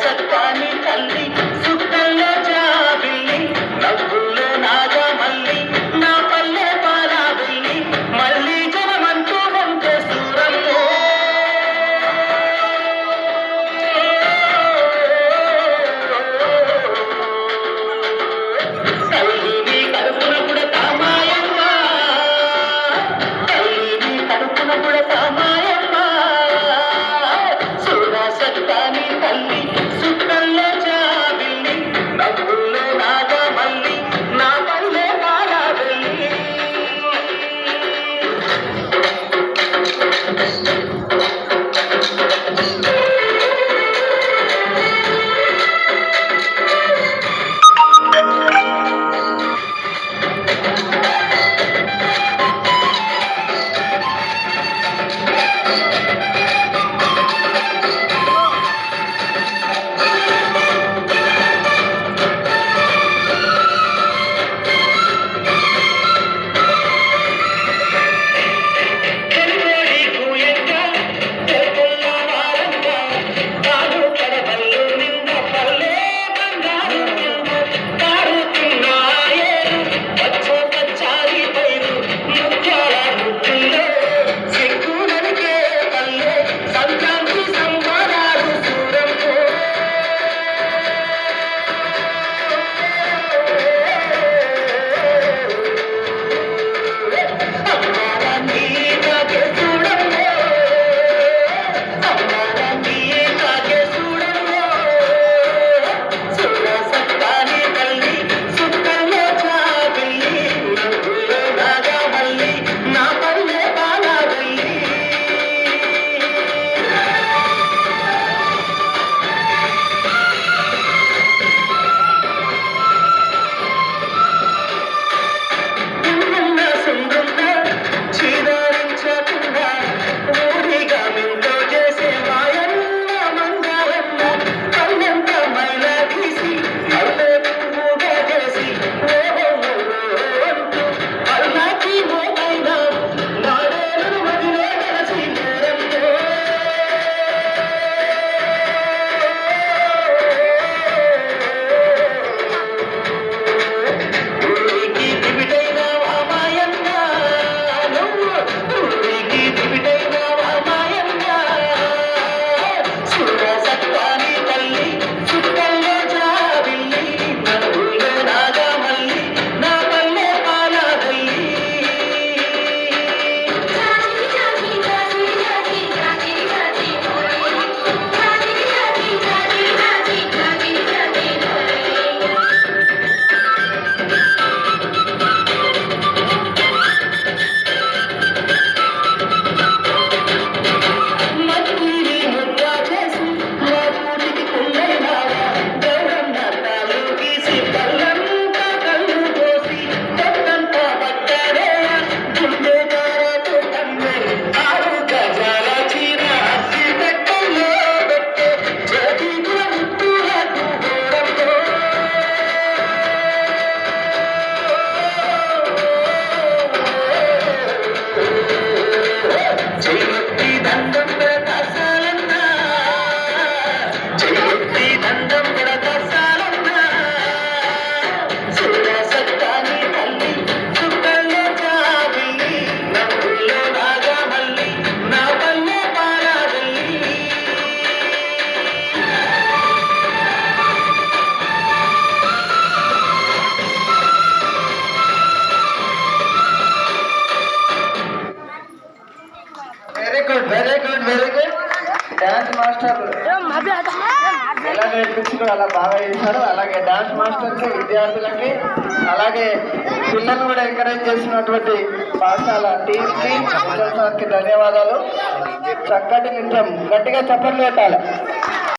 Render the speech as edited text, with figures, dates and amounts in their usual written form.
సత్తాని తల్లి సుట్టల్లో జాబిల్లి నవ్వుల్లో నాగా మల్లి నా పల్లె పాలా వెళ్ళి మళ్ళీ జనమంటూ వంటే సూరమ్మో తల్లి నీ కడుపున పుడతా మాయమ్మ తల్లి నీ కడుపున పుడతా మాయమ్మ సత్తాని తల్లి సుట్టల్లో జాబిల్లి నవ్వుల్లో నాగా మల్లి నా పల్లె పాలా వెళ్ళి వెరీ గుడ్ డాన్స్ మాస్టర్ ఎలా నేర్పించారో అలా బాగా చేశారు. అలాగే డాన్స్ మాస్టర్కి, విద్యార్థులకి, అలాగే పిల్లలు కూడా ఎంకరేజ్ చేసినటువంటి పాఠశాల టీంకి, సార్కి ధన్యవాదాలు. చక్కటి నృత్యం, గట్టిగా చప్పట్లు పెట్టాలి.